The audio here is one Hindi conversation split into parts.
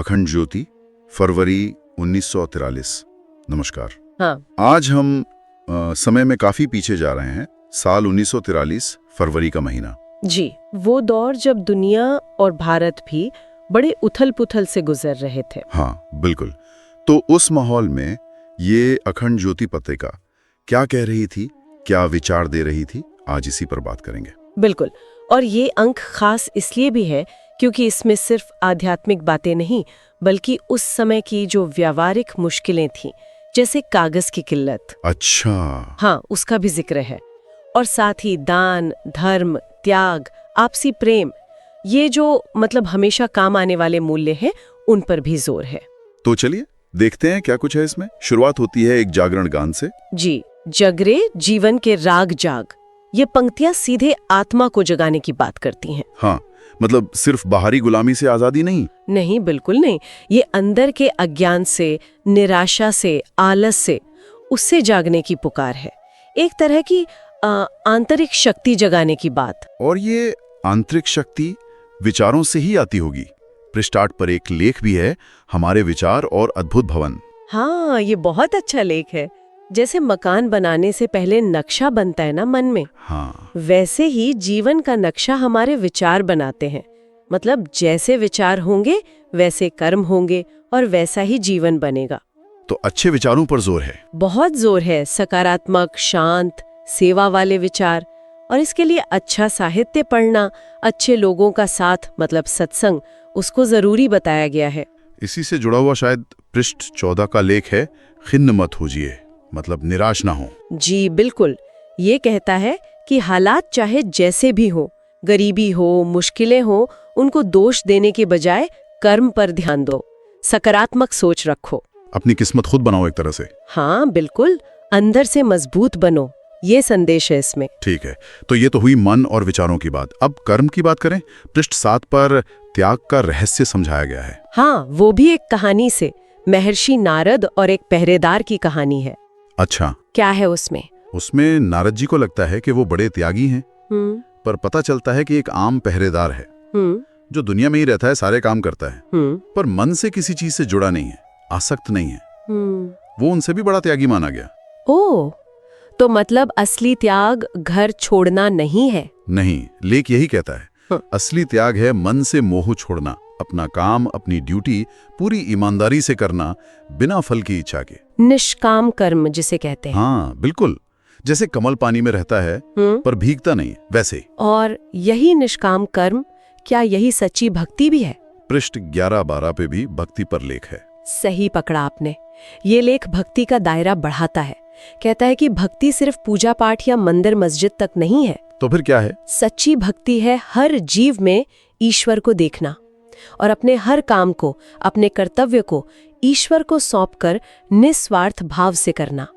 अखंड ज्योति, फरवरी 1943। नमस्कार। हाँ। आज हम समय में काफी पीछे जा रहे हैं। साल 1943, फरवरी का महीना। जी, वो दौर जब दुनिया और भारत भी बड़े उथल-पुथल से गुजर रहे थे। हाँ, बिल्कुल। तो उस माहौल में ये अखंड ज्योति पत्रिका क्या कह रही थी, क्या विचार दे रही थी, आज इसी पर बात करेंगे। बिल्कुल। और ये अंक खास इसलिए भी है क्योंकि इसमें सिर्फ आध्यात्मिक बातें नहीं, बल्कि उस समय की जो व्यावहारिक मुश्किलें थीं, जैसे कागज की किल्लत। अच्छा। हाँ, उसका भी जिक्र है। और साथ ही दान, धर्म, त्याग, आपसी प्रेम, ये जो हमेशा काम आने वाले मूल्य हैं, उन पर भी जोर है। तो चलिए देखते हैं क्या कुछ है इसमें। शुरुआत होती है एक जागरण गान से। जी, जगरे जीवन के राग जाग। ये पंक्तियां सीधे आत्मा को जगाने की बात करती हैं। हाँ, सिर्फ बाहरी गुलामी से आजादी नहीं। नहीं, बिल्कुल नहीं। ये अंदर के अज्ञान से, निराशा से, आलस से, उससे जागने की पुकार है। एक तरह की आंतरिक शक्ति जगाने की बात। और ये आंतरिक शक्ति विचारों से ही आती होगी। पृष्ठ 8 पर एक लेख भी है, हमारे विचार और अद्भुत भवन। हाँ, ये बहुत अच्छा लेख है। जैसे मकान बनाने से पहले नक्शा बनता है ना मन में, हाँ, वैसे ही जीवन का नक्शा हमारे विचार बनाते हैं। जैसे विचार होंगे वैसे कर्म होंगे और वैसा ही जीवन बनेगा। तो अच्छे विचारों पर जोर है। बहुत जोर है। सकारात्मक, शांत, सेवा वाले विचार। और इसके लिए अच्छा साहित्य पढ़ना, अच्छे लोगों का साथ सत्संग, उसको जरूरी बताया गया है। इसी से जुड़ा हुआ शायद पृष्ठ 14 का लेख है, खिन्न मत होजिए, निराश ना हो। जी बिल्कुल। ये कहता है कि हालात चाहे जैसे भी हो, गरीबी हो, मुश्किलें हो, उनको दोष देने के बजाय कर्म पर ध्यान दो, सकारात्मक सोच रखो, अपनी किस्मत खुद बनाओ एक तरह से। हाँ बिल्कुल, अंदर से मजबूत बनो, ये संदेश है इसमें। ठीक है, तो ये तो हुई मन और विचारों की बात। अब कर्म की बात करें। पृष्ठ 7 पर त्याग का रहस्य समझाया गया है। हाँ, वो भी एक कहानी से, महर्षि नारद और एक पहरेदार की कहानी है। अच्छा, क्या है उसमें? उसमें नारद जी को लगता है कि वो बड़े त्यागी हैं, पर पता चलता है कि एक आम पहरेदार है जो दुनिया में ही रहता है, सारे काम करता है, पर मन से किसी चीज से जुड़ा नहीं है, आसक्त नहीं है। वो उनसे भी बड़ा त्यागी माना गया। ओह, तो असली त्याग घर छोड़ना नहीं है? नहीं, लेख यही कहता है, असली त्याग है मन से मोह छोड़ना, अपना काम, अपनी ड्यूटी पूरी ईमानदारी से करना, बिना फल की इच्छा के। निष्काम कर्म जिसे कहते हैं। हाँ बिल्कुल, जैसे कमल पानी में रहता है पर भीगता नहीं, वैसे। और यही निष्काम कर्म, क्या यही सच्ची भक्ति भी है? पृष्ठ 11-12 पे भी भक्ति पर लेख है। सही पकड़ा आपने। ये लेख भक्ति का दायरा बढ़ाता है। कहता है कि भक्ति सिर्फ पूजा पाठ या मंदिर मस्जिद तक नहीं है। तो फिर क्या है? सच्ची भक्ति है हर जीव में ईश्वर को देखना और अपने हर काम को, अपने कर्तव्य को ईश्वर को सौंपकर निस्वार्थ भाव से करना।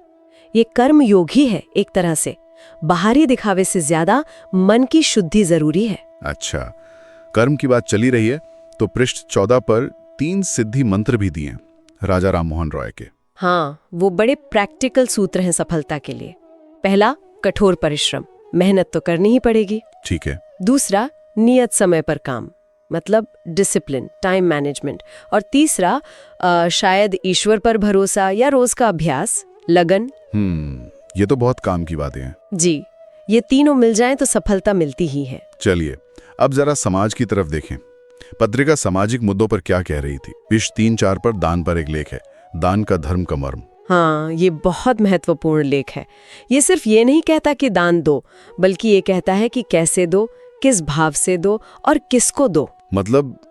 ये कर्म योग ही है एक तरह से। बाहरी दिखावे से ज्यादा मन की शुद्धि जरूरी है। अच्छा, कर्म की बात चली रही है तो पृष्ठ 14 पर 3 सिद्धि मंत्र भी दिए राजा राम मोहन रॉय के। हाँ, वो बड़े प्रैक्टिकल सूत्र हैं सफलता के लिए। पहला, कठोर परिश्रम, मेहनत तो करनी ही पड़ेगी। ठीक है। दूसरा, नियत समय पर काम, डिसिप्लिन, टाइम मैनेजमेंट। और तीसरा, शायद ईश्वर पर भरोसा या रोज का अभ्यास, लगन। ये तो बहुत काम की बातें हैं। जी, ये तीनों मिल जाएं तो सफलता मिलती ही है। चलिए अब जरा समाज की तरफ देखें। पत्रिका सामाजिक मुद्दों पर क्या कह रही थी? पृष्ठ 3-4 पर दान पर एक लेख है, दान का धर्म का मर्म। हाँ, ये बहुत महत्वपूर्ण लेख है। ये सिर्फ ये नहीं कहता कि दान दो, बल्कि ये कहता है कि कैसे दो, किस भाव से दो और किसको दो।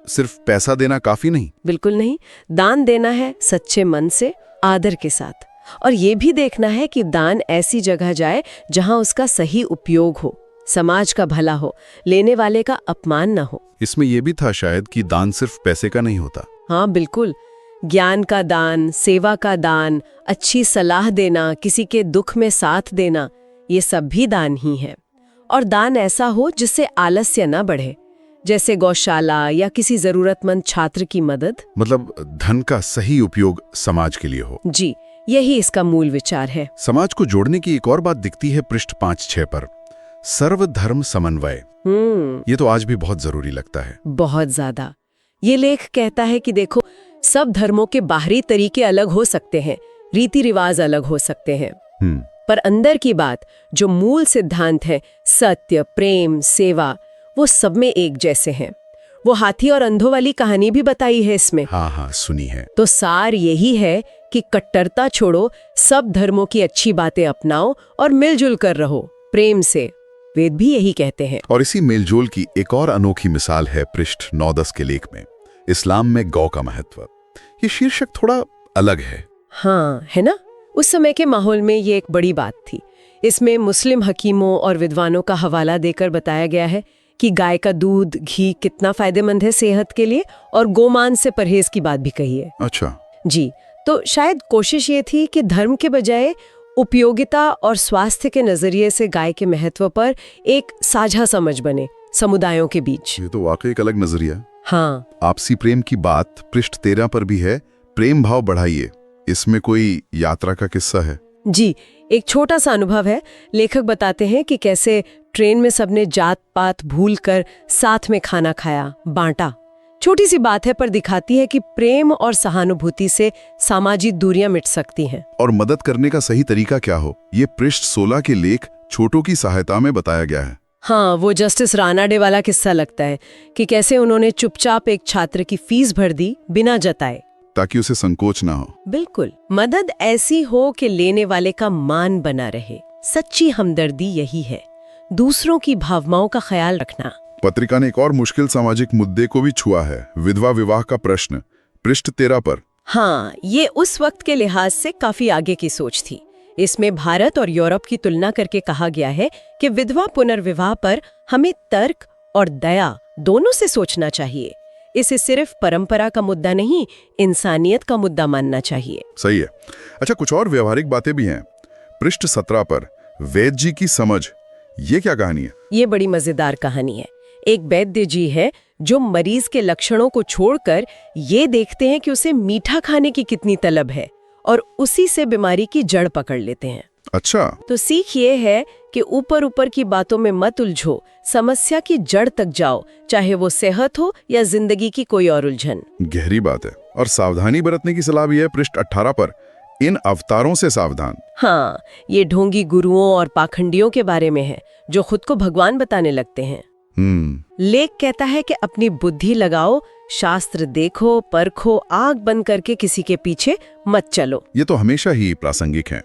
सिर्फ पैसा देना काफी नहीं? बिल्कुल नहीं। दान देना है सच्चे मन से, आदर के साथ। और ये भी देखना है कि दान ऐसी जगह जाए जहां उसका सही उपयोग हो, समाज का भला हो, लेने वाले का अपमान न हो। इसमें यह भी था शायद कि दान सिर्फ पैसे का नहीं होता। हाँ बिल्कुल, ज्ञान का दान, सेवा का दान, अच्छी सलाह देना, किसी के दुख में साथ देना, ये सब भी दान ही है। और दान ऐसा हो जिससे आलस्य न बढ़े, जैसे गौशाला या किसी जरूरतमंद छात्र की मदद। धन का सही उपयोग समाज के लिए हो। जी, यही इसका मूल विचार है। समाज को जोड़ने की एक और बात दिखती है पृष्ठ 5-6 पर, सर्वधर्म समन्वय। ये तो आज भी बहुत जरूरी लगता है। बहुत ज्यादा। ये लेख कहता है कि देखो, सब धर्मों के बाहरी तरीके अलग हो सकते हैं, रीति रिवाज अलग हो सकते हैं, पर अंदर की बात, जो मूल सिद्धांत है, सत्य, प्रेम, सेवा, वो सब में एक जैसे हैं। वो हाथी और अंधों वाली कहानी भी बताई है इसमें। हाँ, सुनी है। तो सार यही है कि कट्टरता छोड़ो, सब धर्मों की अच्छी बातें अपनाओ और मिलजुल कर रहो प्रेम से। वेद भी यही कहते हैं। और इसी मेलजोल की एक और अनोखी मिसाल है पृष्ठ 9-10 के लेख में, इस्लाम में गौ का महत्व। ये शीर्षक थोड़ा अलग है। हाँ, है ना? उस समय के माहौल में ये एक बड़ी बात थी। इसमें मुस्लिम हकीमों और विद्वानों का हवाला देकर बताया गया है कि गाय का दूध, घी कितना फायदेमंद है सेहत के लिए, और गोमांस से परहेज की बात भी कही है। अच्छा जी, तो शायद कोशिश ये थी कि धर्म के बजाय उपयोगिता और स्वास्थ्य के नजरिए से गाय के महत्व पर एक साझा समझ बने समुदायों के बीच। ये तो वाकई एक अलग नजरिया। हाँ, आपसी प्रेम की बात पृष्ठ 13 पर भी है, प्रेम भाव बढ़ाइए। इसमें कोई यात्रा का किस्सा है? जी, एक छोटा सा अनुभव है। लेखक बताते हैं कि कैसे ट्रेन में सबने जात पात भूलकर साथ में खाना खाया, बांटा। छोटी सी बात है, पर दिखाती है कि प्रेम और सहानुभूति से सामाजिक दूरियां मिट सकती हैं। और मदद करने का सही तरीका क्या हो, ये पृष्ठ 16 के लेख छोटों की सहायता में बताया गया है। हाँ, वो जस्टिस रानाडे वाला किस्सा लगता है कि कैसे उन्होंने चुपचाप एक छात्र की फीस भर दी बिना जताए, ताकि उसे संकोच ना हो। बिल्कुल, मदद ऐसी हो कि लेने वाले का मान बना रहे। सच्ची हमदर्दी यही है, दूसरों की भावनाओं का ख्याल रखना। पत्रिका ने एक और मुश्किल सामाजिक मुद्दे को भी छुआ है, विधवा विवाह का प्रश्न, पृष्ठ 13 पर। हाँ, ये उस वक्त के लिहाज से काफी आगे की सोच थी। इसमें भारत और यूरोप की तुलना करके कहा गया है कि विधवा पुनर्विवाह पर हमें तर्क और दया दोनों से सोचना चाहिए। इसे सिर्फ परंपरा का मुद्दा नहीं, इंसानियत का मुद्दा मानना चाहिए। सही है। अच्छा, कुछ और व्यवहारिक बातें भी हैं। पृष्ठ 17 पर वैद्य जी की समझ, ये क्या कहानी है? ये बड़ी मजेदार कहानी है। एक वैद्य जी है जो मरीज के लक्षणों को छोड़कर ये देखते हैं कि उसे मीठा खाने की कितनी तलब है, और उसी से बीमारी की जड़ पकड़ लेते हैं। अच्छा, तो सीख ये है कि ऊपर ऊपर की बातों में मत उलझो, समस्या की जड़ तक जाओ, चाहे वो सेहत हो या जिंदगी की कोई और उलझन। गहरी बात है। और सावधानी बरतने की सलाह भी है पृष्ठ 18 पर, इन अवतारों से सावधान। हाँ, ये ढोंगी गुरुओं और पाखंडियों के बारे में है जो खुद को भगवान बताने लगते हैं। लेख कहता है कि अपनी बुद्धि लगाओ, शास्त्र देखो, परखो, आंख बंद करके किसी के पीछे मत चलो। ये तो हमेशा ही प्रासंगिक है।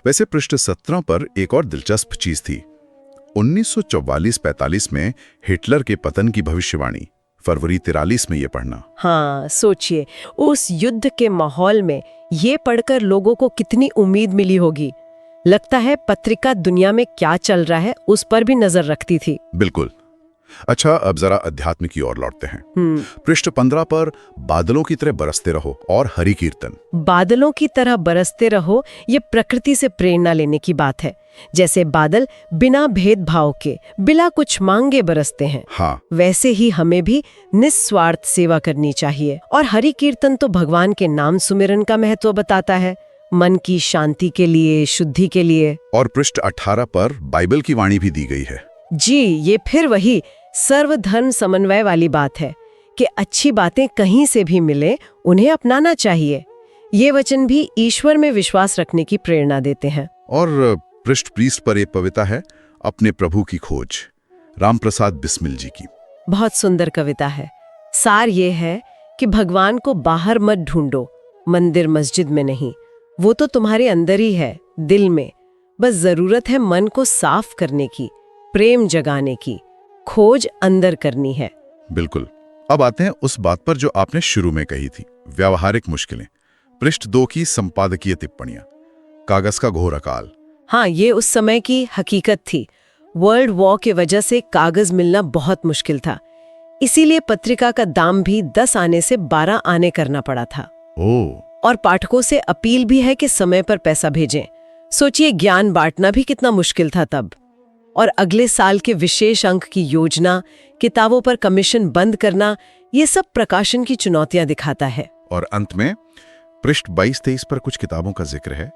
वैसे पृष्ठ 17 पर एक और दिलचस्प चीज थी। 1944-45 में हिटलर के पतन की भविष्यवाणी, फरवरी 43 में ये पढ़ना। हाँ, सोचिए उस युद्ध के माहौल में ये पढ़कर लोगों को कितनी उम्मीद मिली होगी। लगता है पत्रिका दुनिया में क्या चल रहा है उस पर भी नजर रखती थी। बिल्कुल। अच्छा, अब जरा अध्यात्म की ओर लौटते हैं। पृष्ठ 15 पर बादलों की तरह बरसते रहो और हरि कीर्तन। बादलों की तरह बरसते रहो, ये प्रकृति से प्रेरणा लेने की बात है। जैसे बादल बिना भेदभाव के, बिना कुछ मांगे बरसते हैं, हाँ, वैसे ही हमें भी निस्वार्थ सेवा करनी चाहिए। और हरि कीर्तन तो भगवान के नाम सुमिरन का महत्व बताता है, मन की शांति के लिए, शुद्धि के लिए। और पृष्ठ 18 पर बाइबल की वाणी भी दी गई है। जी, ये फिर वही सर्वधर्म समन्वय वाली बात है कि अच्छी बातें कहीं से भी मिले, उन्हें अपनाना चाहिए। ये वचन भी ईश्वर में विश्वास रखने की प्रेरणा देते हैं। और पृष्ठ 20 पर एक कविता है, अपने प्रभु की खोज, रामप्रसाद बिस्मिल जी की। बहुत सुंदर कविता है। सार ये है कि भगवान को बाहर मत ढूंढो, मंदिर मस्जिद में नहीं, वो तो तुम्हारे अंदर ही है, दिल में। बस जरूरत है मन को साफ करने की, प्रेम जगाने की, खोज अंदर करनी है। बिल्कुल। अब आते हैं उस बात पर जो आपने शुरू में कही थी, व्यावहारिक मुश्किलें। पृष्ठ 2 की संपादकीय टिप्पणियां, कागज का घोर अकाल। हाँ, ये उस समय की हकीकत थी। वर्ल्ड वॉर की वजह से कागज मिलना बहुत मुश्किल था, इसीलिए पत्रिका का दाम भी 10 आने से 12 आने करना पड़ा था। और पाठकों से अपील भी है कि समय पर पैसा भेजें। सोचिए, ज्ञान बांटना भी कितना मुश्किल था तब। और अगले साल के विशेष अंक की योजना, किताबों पर कमीशन बंद करना, ये सब प्रकाशन की चुनौतियां दिखाता है। और अंत में पृष्ठ 22-23 पर कुछ किताबों का जिक्र है,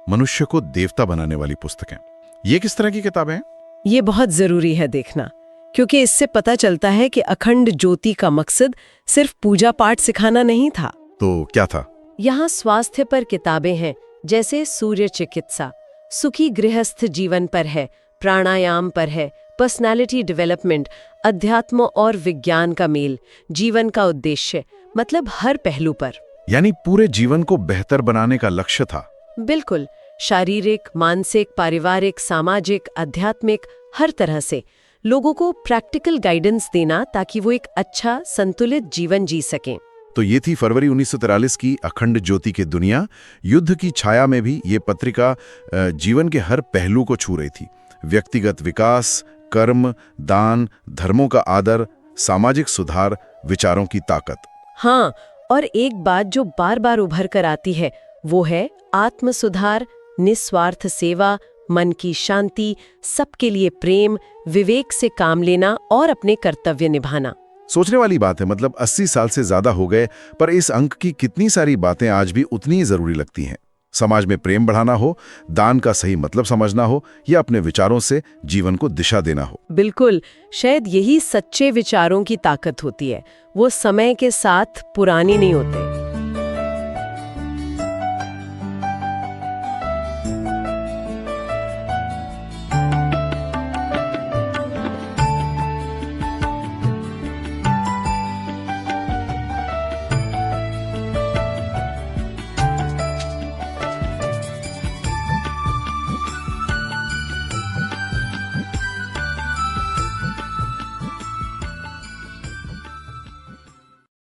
मनुष्य को देवता बनाने वाली पुस्तकें। ये किस तरह की किताबें हैं? ये बहुत जरूरी है देखना, क्योंकि इससे पता चलता है कि अखंड ज्योति का मकसद सिर्फ पूजा पाठ सिखाना नहीं था। तो क्या था? यहाँ स्वास्थ्य पर किताबें हैं, जैसे सूर्य चिकित्सा, सुखी गृहस्थ जीवन पर है, प्राणायाम पर है, पर्सनालिटी डेवलपमेंट, अध्यात्म और विज्ञान का मेल, जीवन का उद्देश्य, मतलब हर पहलू पर। यानी पूरे जीवन को बेहतर बनाने का लक्ष्य था। बिल्कुल, शारीरिक, मानसिक, पारिवारिक, सामाजिक, आध्यात्मिक, हर तरह से लोगों को प्रैक्टिकल गाइडेंस देना ताकि वो एक अच्छा संतुलित जीवन जी सकें। तो ये थी फरवरी 1943 की अखंड ज्योति की दुनिया। युद्ध की छाया में भी ये पत्रिका जीवन के हर पहलू को छू रही थी। व्यक्तिगत विकास, कर्म, दान, धर्मों का आदर, सामाजिक सुधार, विचारों की ताकत। हाँ, और एक बात जो बार बार उभर कर आती है वो है आत्म सुधार, निस्वार्थ सेवा, मन की शांति, सबके लिए प्रेम, विवेक से काम लेना और अपने कर्तव्य निभाना। सोचने वाली बात है, मतलब 80 साल से ज्यादा हो गए, पर इस अंक की कितनी सारी बातें आज भी उतनी ही जरूरी लगती हैं। समाज में प्रेम बढ़ाना हो, दान का सही मतलब समझना हो, या अपने विचारों से जीवन को दिशा देना हो। बिल्कुल, शायद यही सच्चे विचारों की ताकत होती है। वो समय के साथ पुरानी नहीं होते।